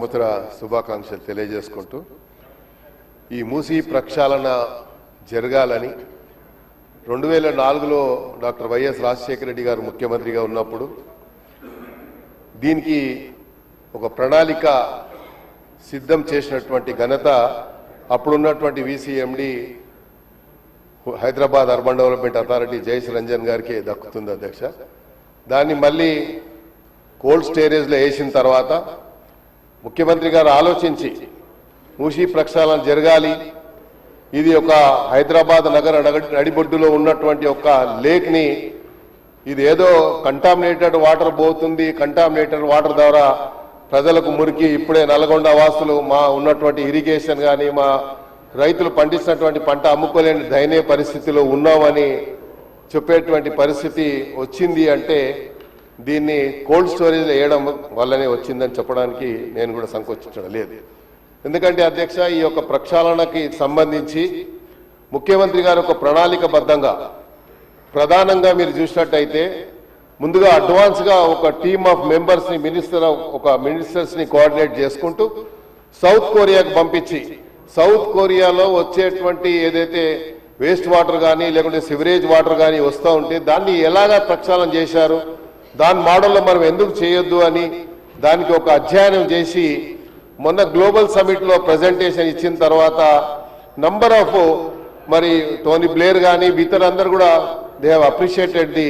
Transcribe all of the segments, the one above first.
సంవత్సర శుభాకాంక్షలు తెలియజేసుకుంటూ ఈ మూసీ ప్రక్షాళన జరగాలని 2004లో డాక్టర్ వైఎస్ రాజశేఖర రెడ్డి గారు ముఖ్యమంత్రిగా ఉన్నప్పుడు దీనికి ఒక ప్రణాళిక సిద్ధం చేసినటువంటి ఘనత అప్పుడున్నటువంటి VC MD Hyderabad urban development authority Jayesh Ranjan గారికి దక్కుతుంది అధ్యక్ష. దాన్ని మళ్ళీ కోల్డ్ స్టోరేజ్లో వేసిన తర్వాత ముఖ్యమంత్రి గారు ఆలోచించి మూసీ ప్రక్షాళన జరగాలి, ఇది ఒక హైదరాబాద్ నగర నడిబొడ్డులో ఉన్నటువంటి ఒక లేక్ని ఇది ఏదో కంటామినేటెడ్ వాటర్ పోతుంది, కంటామినేటెడ్ వాటర్ ద్వారా ప్రజలకు మురికి ఇప్పుడే నల్గొండ వాసులు మా ఉన్నటువంటి ఇరిగేషన్ కానీ మా రైతులు పండించినటువంటి పంట అమ్ముకోలేని దయనీయ పరిస్థితిలో ఉన్నామని చెప్పేటువంటి పరిస్థితి వచ్చింది. అంటే దీన్ని కోల్డ్ స్టోరేజ్లో వేయడం వల్లనే వచ్చిందని చెప్పడానికి నేను కూడా సంకోచించడం లేదు. ఎందుకంటే అధ్యక్ష, ఈ యొక్క ప్రక్షాళనకి సంబంధించి ముఖ్యమంత్రి గారు ఒక ప్రణాళికబద్ధంగా ప్రధానంగా మీరు చూసినట్టయితే ముందుగా అడ్వాన్స్గా ఒక టీమ్ ఆఫ్ మెంబర్స్ని మినిస్టర్స్ని కోఆర్డినేట్ చేసుకుంటూ సౌత్ కొరియాకు పంపించి సౌత్ కొరియాలో వచ్చేటువంటి ఏదైతే వేస్ట్ వాటర్ కానీ లేకుంటే సివరేజ్ వాటర్ కానీ వస్తూ ఉంటే దాన్ని ఎలాగా ప్రక్షాళన చేశారు, దాని మోడల్లో మనం ఎందుకు చేయొద్దు అని దానికి ఒక అధ్యయనం చేసి మొన్న గ్లోబల్ సమిట్లో ప్రజెంటేషన్ ఇచ్చిన తర్వాత నంబర్ ఆఫ్ మరి టోనీ బ్లేర్ కానీ ఇతరులందరూ కూడా దే హ్యావ్ అప్రిషియేటెడ్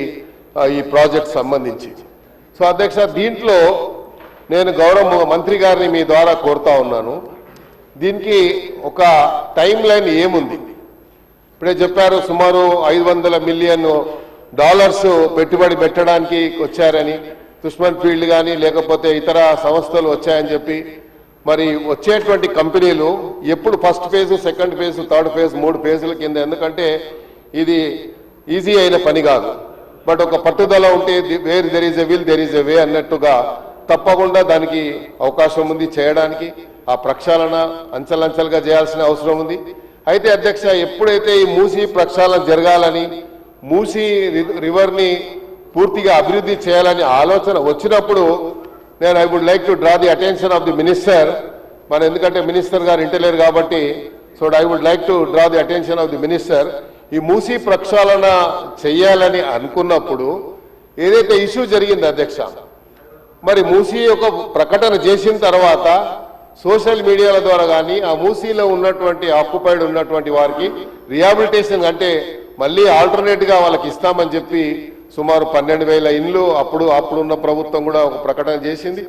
ఈ ప్రాజెక్ట్ సంబంధించి. సో అధ్యక్ష, దీంట్లో నేను గౌరవ మంత్రి గారిని మీ ద్వారా కోరుతా ఉన్నాను, దీనికి ఒక టైం లైన్ ఏముంది? ఇప్పుడే చెప్పారు సుమారు $500 మిలియన్ పెట్టుబడి పెట్టడానికి వచ్చారని, దుష్మన్ ఫీల్డ్ కానీ లేకపోతే ఇతర సంస్థలు వచ్చాయని చెప్పి. మరి వచ్చేటువంటి కంపెనీలు ఎప్పుడు first phase, second phase, third phase, 3 ఫేజుల కింద, ఎందుకంటే ఇది ఈజీ అయిన పని కాదు. బట్ ఒక పట్టుదల ఉంటే where there is a will there is a way అన్నట్టుగా తప్పకుండా దానికి అవకాశం ఉంది చేయడానికి. ఆ ప్రక్షాళన అంచెలంచెలుగా చేయాల్సిన అవసరం ఉంది. అయితే అధ్యక్ష, ఎప్పుడైతే ఈ మూసీ ప్రక్షాళన జరగాలని మూసీ రివర్ని పూర్తిగా అభివృద్ధి చేయాలని ఆలోచన వచ్చినప్పుడు నేను I would like to draw the attention of the minister. మన ఎందుకంటే మినిస్టర్ గారు ఇంటలేరు కాబట్టి, so I would like to draw the attention of the minister. ఈ మూసీ ప్రక్షాళన చేయాలని అనుకున్నప్పుడు ఏదైతే ఇష్యూ జరిగింది అధ్యక్ష, మరి మూసీ ఒక ప్రకటన చేసిన తర్వాత సోషల్ మీడియాల ద్వారా కానీ ఆ మూసీలో ఉన్నటువంటి ఆక్యుపైడ్ ఉన్నటువంటి వారికి రిహాబిలిటేషన్ అంటే మళ్ళీ ఆల్టర్నేట్గా వాళ్ళకి ఇస్తామని చెప్పి సుమారు 12,000 ఇండ్లు అప్పుడున్న ప్రభుత్వం కూడా ఒక ప్రకటన చేసింది.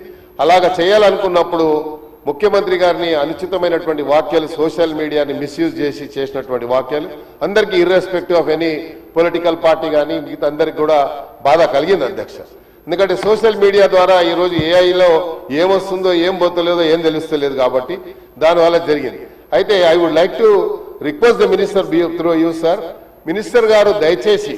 అలాగ చేయాలనుకున్నప్పుడు ముఖ్యమంత్రి గారిని అనుచితమైనటువంటి వాక్యాలు, సోషల్ మీడియాని మిస్యూజ్ చేసి చేసినటువంటి వాక్యాలు అందరికీ irrespective of any political party కానీ మిగతా అందరికి కూడా బాధ కలిగింది అధ్యక్ష. ఎందుకంటే సోషల్ మీడియా ద్వారా ఈరోజు ఏఐలో ఏమొస్తుందో ఏం పోతలేదో ఏం తెలుస్తలేదు కాబట్టి దానివల్ల జరిగింది. అయితే I would like to request the minister through you sir, minister గారు దయచేసి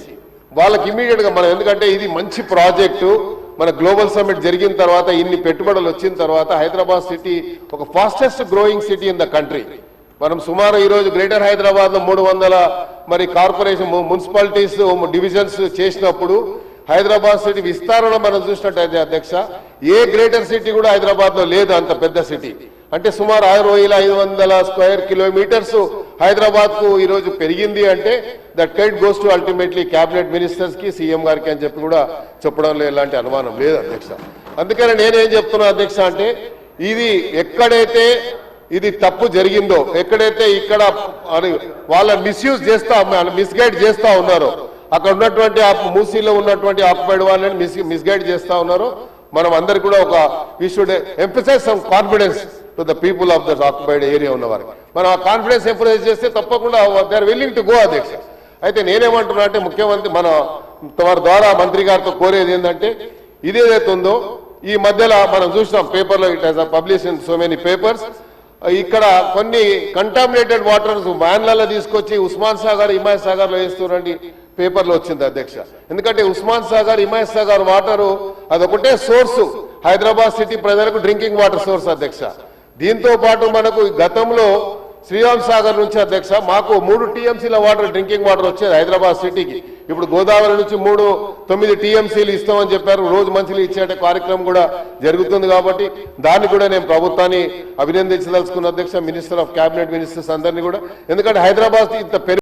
వాళ్ళకి ఇమీడియట్గా మనం, ఎందుకంటే ఇది మంచి ప్రాజెక్టు, మన గ్లోబల్ సమ్మిట్ జరిగిన తర్వాత ఇన్ని పెట్టుబడులు వచ్చిన తర్వాత హైదరాబాద్ సిటీ ఒక fastest growing city in the country. మనం సుమారు ఈరోజు గ్రేటర్ హైదరాబాద్లో 300 మరి కార్పొరేషన్ మున్సిపాలిటీస్ డివిజన్స్ చేసినప్పుడు హైదరాబాద్ సిటీ విస్తారణ మనం చూసినట్టయితే అధ్యక్ష, ఏ గ్రేటర్ సిటీ కూడా హైదరాబాద్లో లేదు అంత పెద్ద సిటీ. అంటే సుమారు 6,500 స్క్వేర్ కిలోమీటర్స్ హైదరాబాద్కు ఈరోజు పెరిగింది. అంటే that kite goes to ultimately cabinet మినిస్టర్స్కి, సీఎం గారికి అని చెప్పి కూడా చెప్పడంలో ఎలాంటి అనుమానం లేదు అధ్యక్ష. అందుకని నేనేం చెప్తున్నా అధ్యక్ష అంటే, ఇది ఎక్కడైతే ఇది తప్పు జరిగిందో, ఎక్కడైతే ఇక్కడ వాళ్ళ మిస్యూజ్ చేస్తా మిస్గైడ్ చేస్తా ఉన్నారో, అక్కడ ఉన్నటువంటి మూసీలో ఉన్నటువంటి ఆక్యుపైడ్ వాళ్ళని మిస్గైడ్ చేస్తా ఉన్నారో, మనం అందరికి కూడా ఒక we should emphasise some confidence to the people of the occupied area ఉన్న వారికి. మనం ఆ కాన్ఫిడెన్స్ ఎంఫసైజ్ చేస్తే తప్పకుండా they are willing to go అధ్యక్ష. అయితే నేనేమంటున్నా అంటే, ముఖ్యమంత్రి మన వారి ద్వారా మంత్రి గారితో కోరేది ఏంటంటే, ఇదేదైతే ఉందో ఈ మధ్యలో మనం చూసినాం పేపర్లో, it has publish in so many papers, ఇక్కడ కొన్ని కంటామినేటెడ్ వాటర్స్ వ్యాన్లలో తీసుకొచ్చి ఉస్మాన్ సాగర్, హిమాయత్ సాగర్లో వేస్తున్నారండి పేపర్లో వచ్చింది అధ్యక్ష. ఎందుకంటే ఉస్మాన్ సాగర్, హిమాయత్ సాగర్ వాటరు అదొకటే సోర్సు హైదరాబాద్ సిటీ ప్రజలకు డ్రింకింగ్ వాటర్ సోర్స్ అధ్యక్ష. దీంతో పాటు మనకు గతంలో శ్రీరామ్ సాగర్ నుంచి అధ్యక్ష మాకు 3 టీఎంసీల వాటర్ డ్రింకింగ్ వాటర్ వచ్చేది హైదరాబాద్ సిటీకి. ఇప్పుడు గోదావరి నుంచి 9 టీఎంసీలు ఇస్తామని చెప్పారు. రోజు మంచిలు ఇచ్చే కార్యక్రమం కూడా జరుగుతుంది. కాబట్టి దాన్ని కూడా నేను ప్రభుత్వాన్ని అభినందించదలుచుకున్న అధ్యక్ష, మినిస్టర్ ఆఫ్ క్యాబినెట్ మినిస్టర్స్ అందరినీ కూడా. ఎందుకంటే హైదరాబాద్ ఇంత